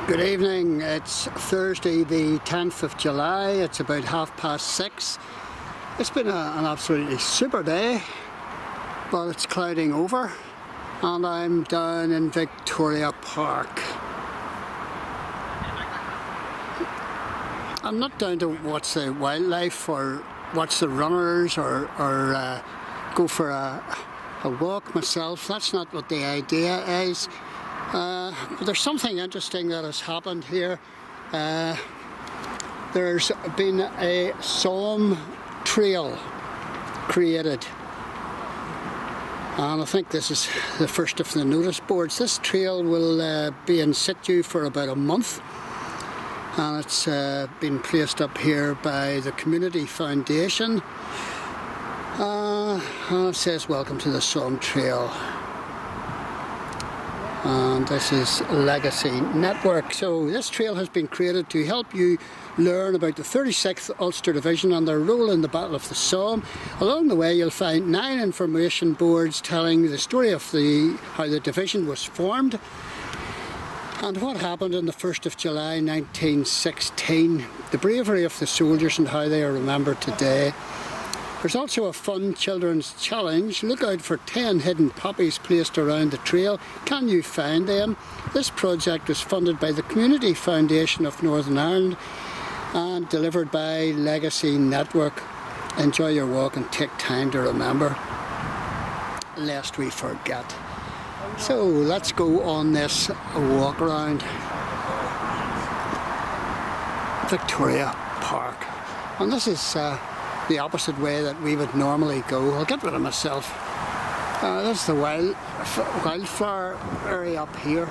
Good evening, it's Thursday the 10th of July, it's about 6:30. It's been an absolutely super day, but it's clouding over and I'm down in Victoria Park. I'm not down to watch the wildlife or watch the runners or go for a walk myself. That's not what the idea is. But there's something interesting that has happened here. There's been a Somme Trail created, and I think this is the first of the notice boards. This trail will be in situ for about a month, and it's been placed up here by the Community Foundation, and it says welcome to the Somme Trail. And this is Legacy Network. So this trail has been created to help you learn about the 36th Ulster Division and their role in the Battle of the Somme. Along the way you'll find 9 information boards telling the story of how the division was formed and what happened on the 1st of July 1916, the bravery of the soldiers and how they are remembered today. There's also a fun children's challenge. Look out for 10 hidden poppies placed around the trail. Can you find them? This project was funded by the Community Foundation of Northern Ireland and delivered by Legacy Network. Enjoy your walk and take time to remember, lest we forget. So let's go on this walk around Victoria Park. And this is the opposite way that we would normally go. I'll get rid of myself. This is the wildflower area up here.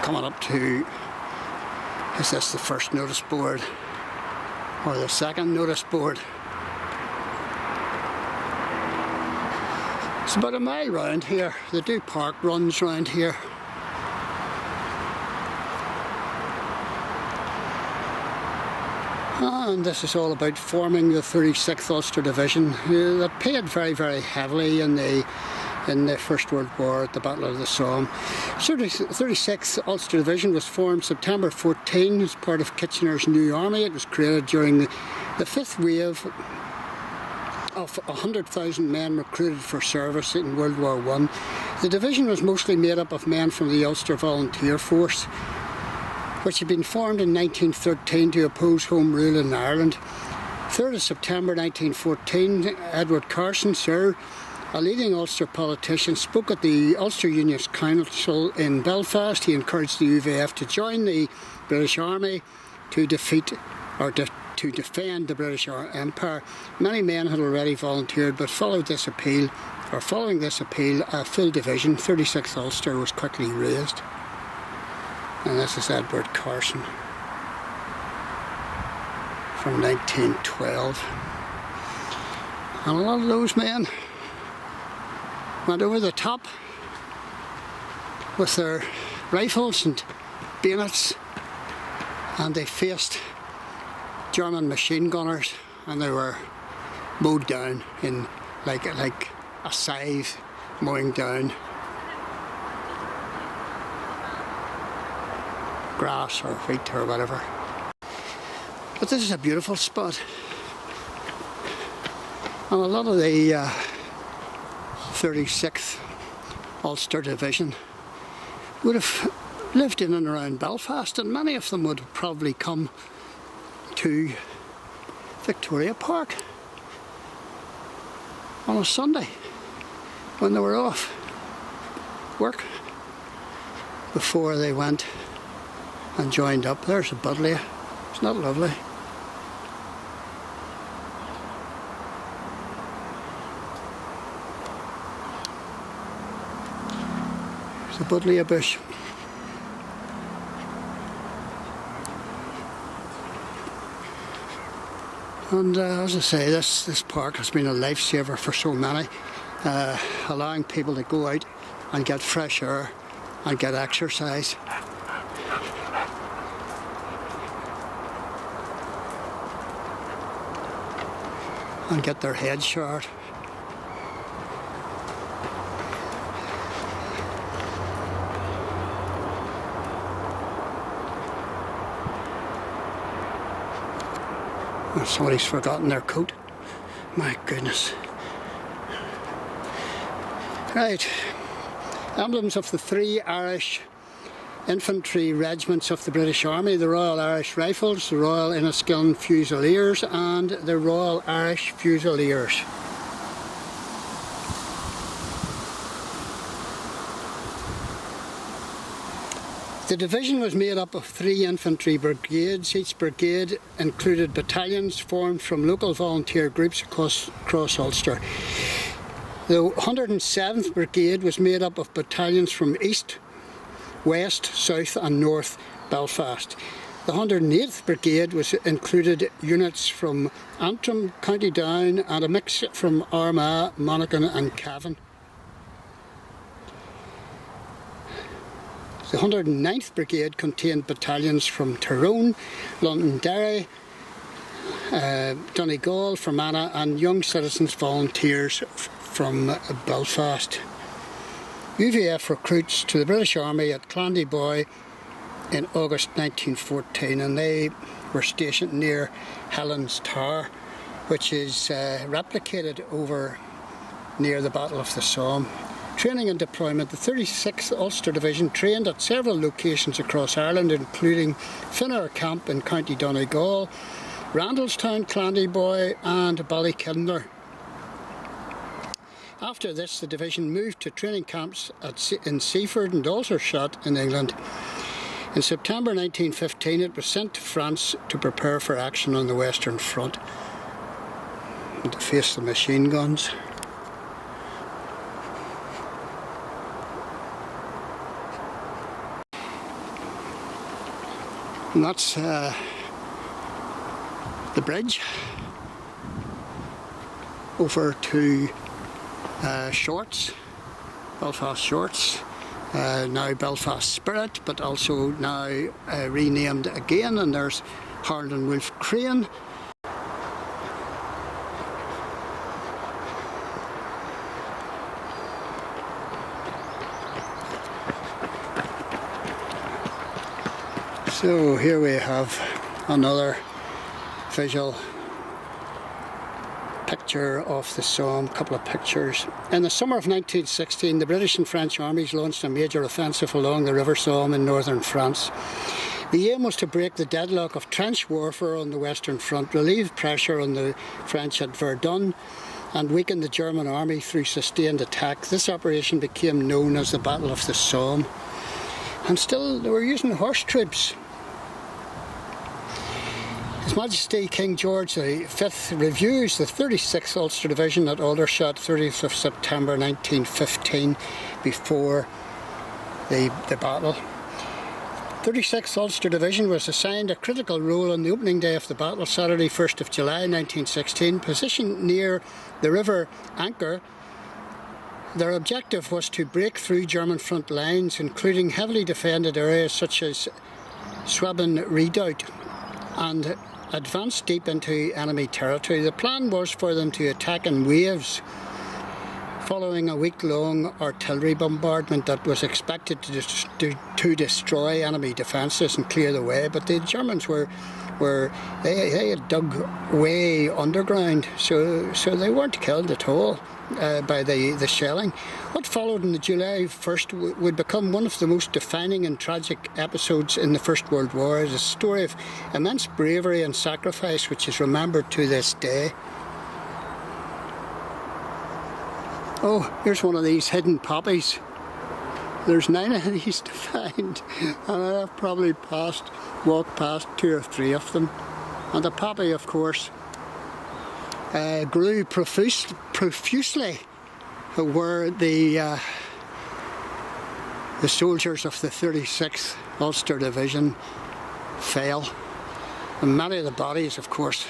Coming up to, is this the first notice board or the second notice board? It's about a mile round here. They do park runs round here. And this is all about forming the 36th Ulster Division that paid very, very heavily in the First World War at the Battle of the Somme. 36th Ulster Division was formed September 14 as part of Kitchener's New Army. It was created during the fifth wave of 100,000 men recruited for service in World War I. The division was mostly made up of men from the Ulster Volunteer Force, which had been formed in 1913 to oppose Home Rule in Ireland. 3rd of September 1914, Edward Carson, Sir, a leading Ulster politician, spoke at the Ulster Unionist Council in Belfast. He encouraged the UVF to join the British Army to defend the British Empire. Many men had already volunteered, but following this appeal, a full division, 36th Ulster, was quickly raised. And this is Edward Carson from 1912. And a lot of those men went over the top with their rifles and bayonets, and they faced German machine gunners, and they were mowed down in like a scythe mowing down grass or wheat or whatever. But this is a beautiful spot, and a lot of the 36th Ulster Division would have lived in and around Belfast, and many of them would have probably come to Victoria Park on a Sunday when they were off work before they went and joined up. There's a Budleigh. It's not lovely. There's a Budleigh bush. And as I say, this park has been a lifesaver for so many, allowing people to go out and get fresh air and get exercise. And get their heads showered. Oh, somebody's forgotten their coat. My goodness. Right. Emblems of the three Irish infantry regiments of the British Army: the Royal Irish Rifles, the Royal Enniskillen Fusiliers and the Royal Irish Fusiliers. The division was made up of 3 infantry brigades. Each brigade included battalions formed from local volunteer groups across Ulster. The 107th Brigade was made up of battalions from East, West, South and North Belfast. The 108th Brigade included units from Antrim, County Down and a mix from Armagh, Monaghan and Cavan. The 109th Brigade contained battalions from Tyrone, Londonderry, Donegal, Fermanagh and young citizens volunteers from Belfast. UVF recruits to the British Army at Clandyboy in August 1914, and they were stationed near Helen's Tower, which is replicated over near the Battle of the Somme. Training and deployment: the 36th Ulster Division trained at several locations across Ireland, including Finnair Camp in County Donegal, Randallstown, Clandyboy and Ballykindler. After this, the division moved to training camps in Seaford and Aldershot in England. In September 1915, it was sent to France to prepare for action on the Western Front and to face the machine guns. And that's the bridge over to Shorts, Belfast Shorts, now Belfast Spirit, but also now renamed again, and there's Harland Wolff Crane. So here we have another visual picture of the Somme, a couple of pictures. In the summer of 1916, the British and French armies launched a major offensive along the River Somme in northern France. The aim was to break the deadlock of trench warfare on the Western Front, relieve pressure on the French at Verdun and weaken the German army through sustained attack. This operation became known as the Battle of the Somme. And still, they were using horse troops. His Majesty King George V reviews the 36th Ulster Division at Aldershot, 30th of September 1915, before the battle. 36th Ulster Division was assigned a critical role on the opening day of the battle, Saturday 1st of July 1916. Positioned near the River Anker, their objective was to break through German front lines, including heavily defended areas such as Schwaben Redoubt, and advance deep into enemy territory. The plan was for them to attack in waves, following a week-long artillery bombardment that was expected to destroy enemy defences and clear the way. But the Germans they had dug way underground, so they weren't killed at all by the shelling. What followed on the July 1st would become one of the most defining and tragic episodes in the First World War. It's a story of immense bravery and sacrifice which is remembered to this day. Oh, here's one of these hidden poppies. There's 9 of these to find, and I've probably walked past 2 or 3 of them. And the poppy, of course, grew profusely where the soldiers of the 36th Ulster Division fell. And many of the bodies, of course,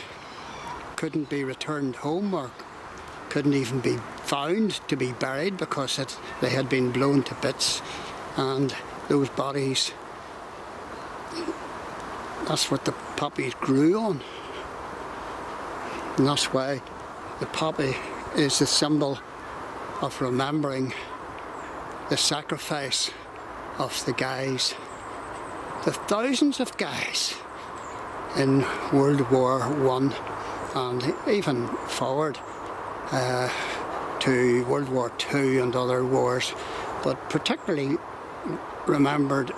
couldn't be returned home or couldn't even be found to be buried because they had been blown to bits, and those bodies, that's what the poppies grew on. And that's why the poppy is the symbol of remembering the sacrifice of the guys, the thousands of guys in World War I and even forward to World War II and other wars, but particularly remembered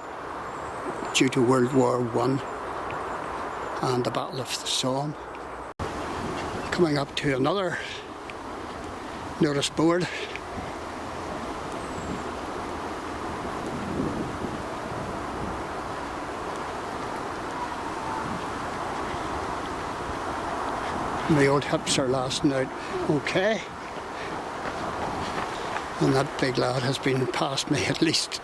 due to World War I and the Battle of the Somme. Coming up to another notice board. My old hips are lasting out okay, and that big lad has been past me at least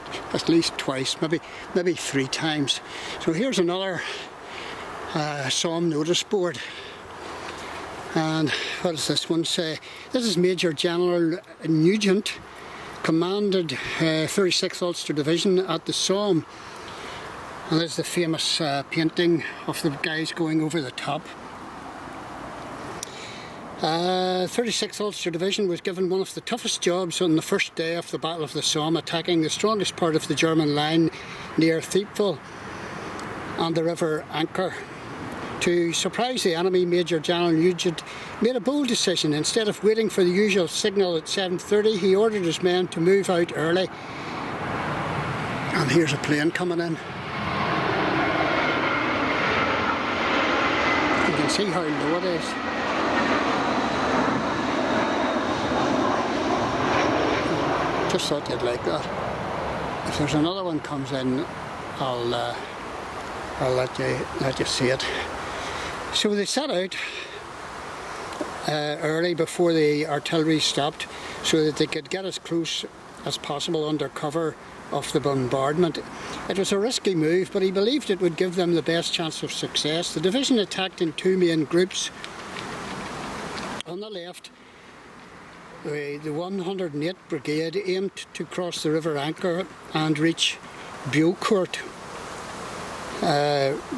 twice, maybe 3 times. So here's another Somme notice board, and what does this one say? This is Major General Nugent, commanded 36th Ulster Division at the Somme, and there's the famous painting of the guys going over the top. 36th Ulster Division was given one of the toughest jobs on the first day of the Battle of the Somme, attacking the strongest part of the German line near Thiepval and the River Anker. To surprise the enemy, Major General Nugent made a bold decision. Instead of waiting for the usual signal at 7:30, he ordered his men to move out early. And here's a plane coming in. You can see how low it is. Just thought you'd like that. If there's another one comes in, I'll let you see it. So they set out early before the artillery stopped, so that they could get as close as possible under cover of the bombardment. It was a risky move, but he believed it would give them the best chance of success. The division attacked in 2 main groups. On the left, the 108th Brigade aimed to cross the River Anker and reach Beaucourt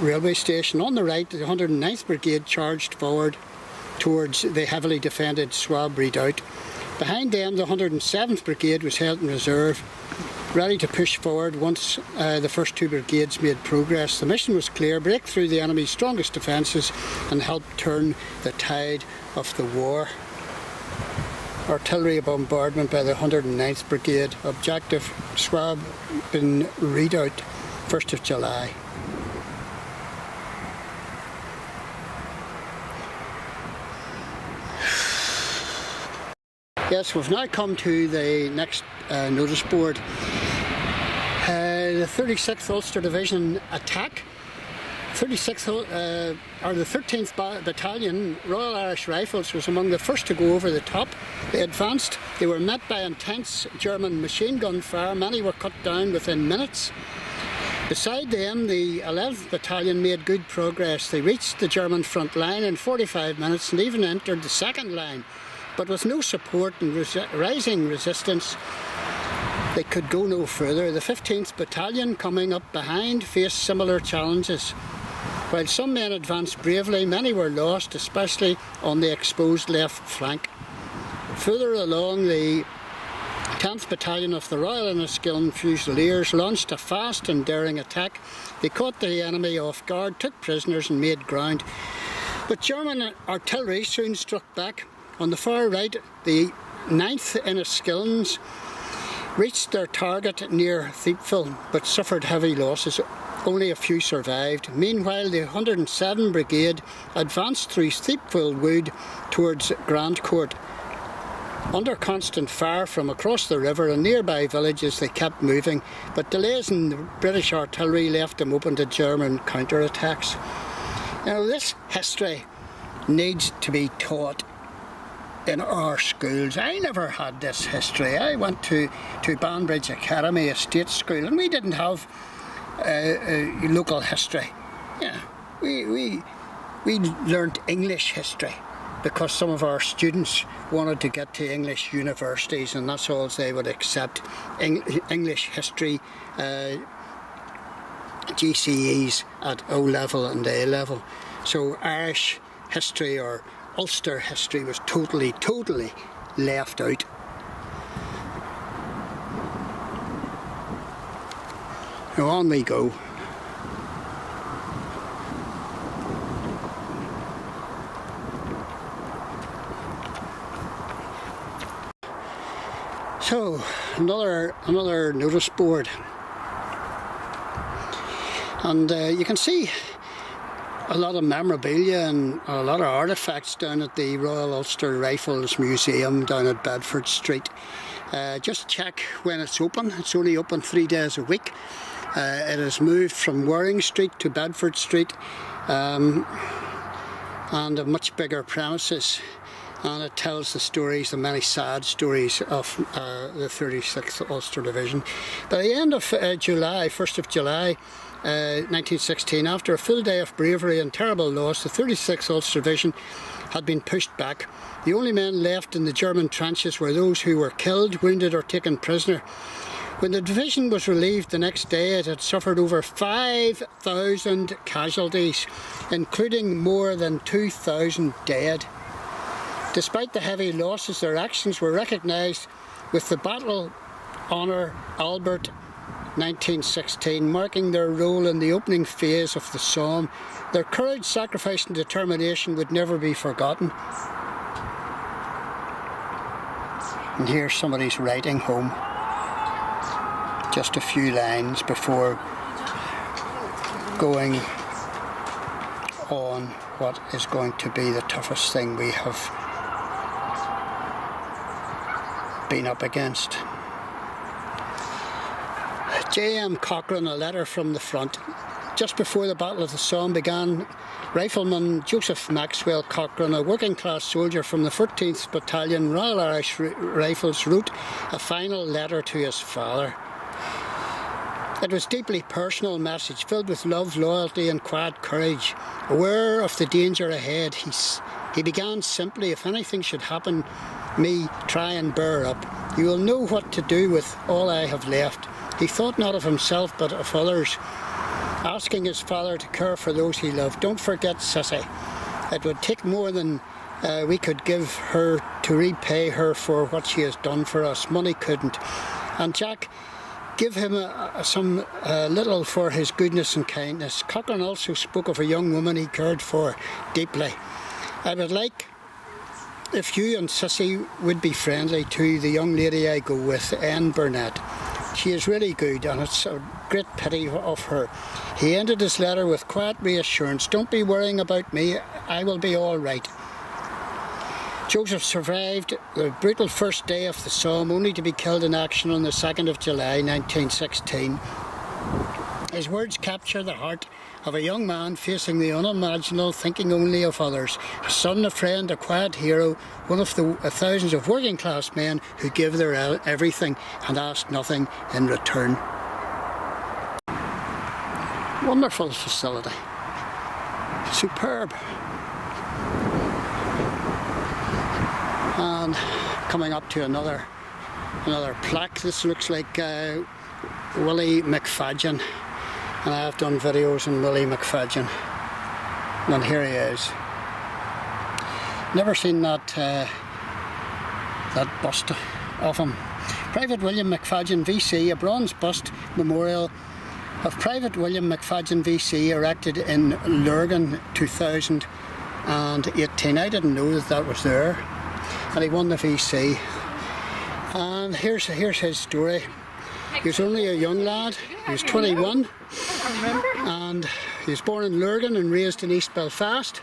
railway station. On the right, the 109th Brigade charged forward towards the heavily defended Swab redoubt. Behind them, the 107th Brigade was held in reserve, ready to push forward once the first 2 brigades made progress. The mission was clear: break through the enemy's strongest defences and help turn the tide of the war. Artillery bombardment by the 109th Brigade. Objective Swab redoubt, 1st of July. Yes, we've now come to the next notice board. The 36th Ulster Division attack. 36th or the 13th Battalion, Royal Irish Rifles, was among the first to go over the top. They advanced. They were met by intense German machine gun fire. Many were cut down within minutes. Beside them, the 11th Battalion made good progress. They reached the German front line in 45 minutes and even entered the second line. But with no support and rising resistance, they could go no further. The 15th Battalion, coming up behind, faced similar challenges. While some men advanced bravely, many were lost, especially on the exposed left flank. Further along, the 10th Battalion of the Royal Enniskillen Fusiliers launched a fast and daring attack. They caught the enemy off guard, took prisoners and made ground. But German artillery soon struck back. On the far right, the 9th Enniskillens reached their target near Thiepval, but suffered heavy losses. Only a few survived. Meanwhile, the 107 Brigade advanced through Thiepval Wood towards Grandcourt. Under constant fire from across the river and nearby villages, they kept moving, but delays in the British artillery left them open to German counterattacks. Now, this history needs to be taught in our schools. I never had this history. I went to Banbridge Academy, a state school, and we didn't have local history. Yeah, we learnt English history because some of our students wanted to get to English universities, and that's all they would accept. English history, GCEs at O level and A level. So Irish history or Ulster history was totally left out. Now on we go. So, another notice board, and you can see a lot of memorabilia and a lot of artefacts down at the Royal Ulster Rifles Museum down at Bedford Street. Just check when it's open. It's only open 3 days a week. It has moved from Waring Street to Bedford Street, and a much bigger premises. And it tells the stories, the many sad stories of the 36th Ulster Division. By the end of July, 1st of July 1916, after a full day of bravery and terrible loss, the 36th Ulster Division had been pushed back. The only men left in the German trenches were those who were killed, wounded or taken prisoner. When the division was relieved the next day, it had suffered over 5,000 casualties, including more than 2,000 dead. Despite the heavy losses, their actions were recognised with the Battle Honour Albert 1916, marking their role in the opening phase of the Somme. Their courage, sacrifice and determination would never be forgotten. And here's somebody's writing home. Just a few lines before going on what is going to be the toughest thing we have been up against. J.M. Cochrane, a letter from the front. Just before the Battle of the Somme began, Rifleman Joseph Maxwell Cochrane, a working class soldier from the 14th Battalion Royal Irish Rifles, wrote a final letter to his father. It was a deeply personal message filled with love, loyalty and quiet courage. Aware of the danger ahead, he began simply, if anything should happen me, try and bear up. You will know what to do with all I have left. He thought not of himself but of others, asking his father to care for those he loved. Don't forget Sissy. It would take more than we could give her to repay her for what she has done for us. Money couldn't. And Jack, give him some little for his goodness and kindness. Cochrane also spoke of a young woman he cared for deeply. I would like if you and Sissy would be friendly to the young lady I go with, Anne Burnett. She is really good and it's a great pity of her. He ended his letter with quiet reassurance. Don't be worrying about me, I will be all right. Joseph survived the brutal first day of the Somme, only to be killed in action on the 2nd of July 1916. His words capture the heart of a young man facing the unimaginable, thinking only of others. A son, a friend, a quiet hero, one of the thousands of working class men who give their everything and ask nothing in return. Wonderful facility. Superb. And coming up to another plaque. This looks like Willie McFadden, and I have done videos on Willie McFadden, and here he is. Never seen that bust of him. Private William McFadden VC, a bronze bust memorial of Private William McFadden VC, erected in Lurgan 2018. I didn't know that was there. And he won the VC. And here's his story. He was only a young lad. He was 21, and he was born in Lurgan and raised in East Belfast.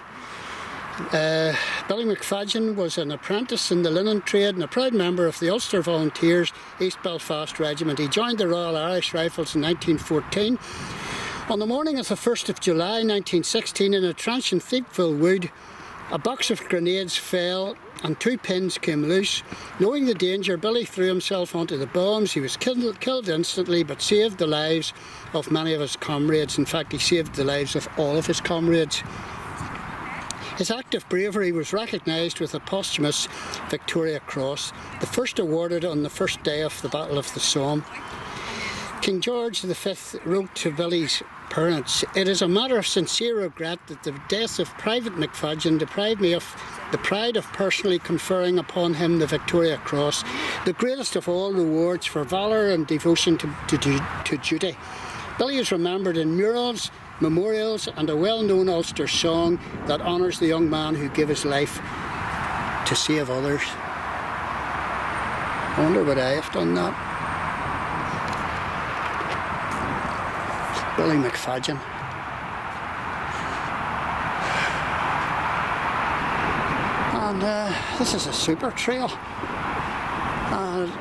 Billy McFadden was an apprentice in the linen trade and a proud member of the Ulster Volunteers East Belfast Regiment. He joined the Royal Irish Rifles in 1914. On the morning of the 1st of July 1916, in a trench in Thiepville Wood, a box of grenades fell and 2 pins came loose. Knowing the danger, Billy threw himself onto the bombs. He was killed instantly, but saved the lives of many of his comrades. In fact, he saved the lives of all of his comrades. His act of bravery was recognised with a posthumous Victoria Cross, the first awarded on the first day of the Battle of the Somme. King George V wrote to Billy's parents, "It is a matter of sincere regret that the death of Private McFadden deprived me of the pride of personally conferring upon him the Victoria Cross, the greatest of all rewards for valour and devotion to duty." Billy is remembered in murals, memorials and a well-known Ulster song that honours the young man who gave his life to save others. I wonder would I have done that. Billy McFadgen. And this is a super trail. And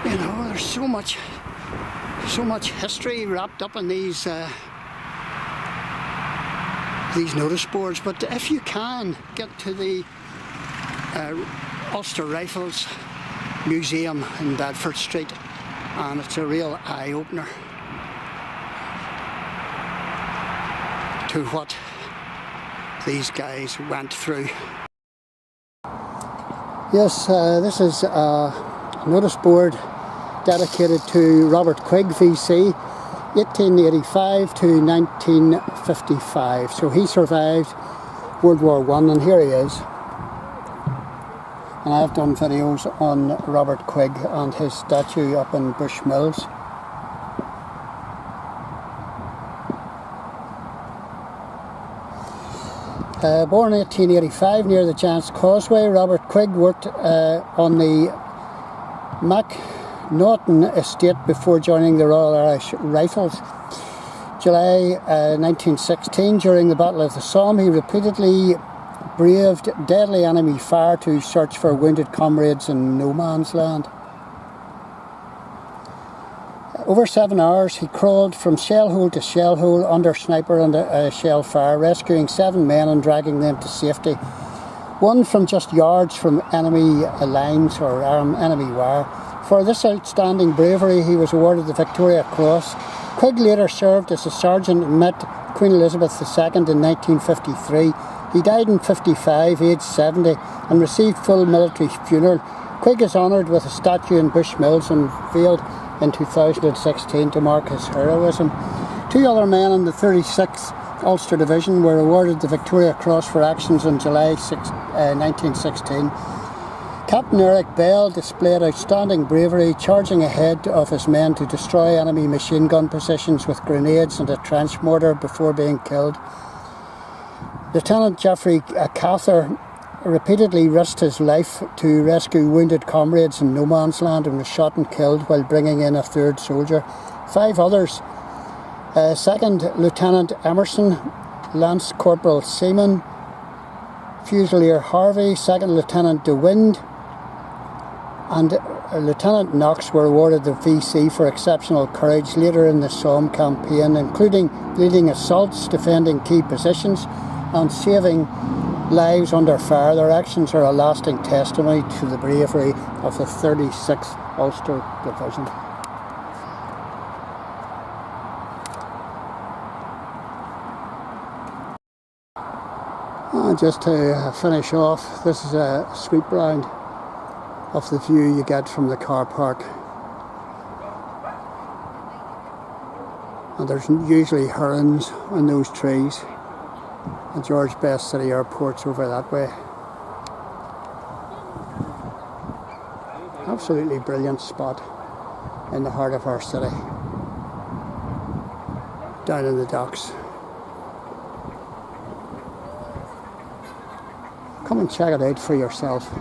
you know, there's so much history wrapped up in these notice boards. But if you can get to the Ulster Rifles Museum in Bedford Street, and it's a real eye-opener to what these guys went through. Yes, this is a notice board dedicated to Robert Quigg, VC, 1885 to 1955. So he survived World War I, and here he is. And I've done videos on Robert Quigg and his statue up in Bushmills. Born in 1885 near the Giant's Causeway, Robert Quigg worked on the Macnaghten estate before joining the Royal Irish Rifles. July 1916, during the Battle of the Somme, he repeatedly braved deadly enemy fire to search for wounded comrades in no man's land. Over 7 hours, he crawled from shell hole to shell hole under sniper and shell fire, rescuing 7 men and dragging them to safety. One from just yards from enemy lines or enemy wire. For this outstanding bravery, he was awarded the Victoria Cross. Quigg later served as a sergeant and met Queen Elizabeth II in 1953. He died in 55, aged 70, and received full military funeral. Quigg is honoured with a statue in Bushmills unveiled in 2016 to mark his heroism. 2 other men in the 36th Ulster Division were awarded the Victoria Cross for actions in July 1916. Captain Eric Bell displayed outstanding bravery, charging ahead of his men to destroy enemy machine gun positions with grenades and a trench mortar before being killed. Lieutenant Geoffrey Cather repeatedly risked his life to rescue wounded comrades in no man's land and was shot and killed while bringing in a 3rd soldier. 5 others, 2nd Lieutenant Emerson, Lance Corporal Seaman, Fusilier Harvey, 2nd Lieutenant DeWind and Lieutenant Knox were awarded the VC for exceptional courage later in the Somme campaign, including leading assaults, defending key positions and saving lives under fire. Their actions are a lasting testimony to the bravery of the 36th Ulster Division. And just to finish off, this is a sweep round of the view you get from the car park. And there's usually herons in those trees. And George Best City Airport's over that way. Absolutely brilliant spot in the heart of our city, down in the docks. Come and check it out for yourself.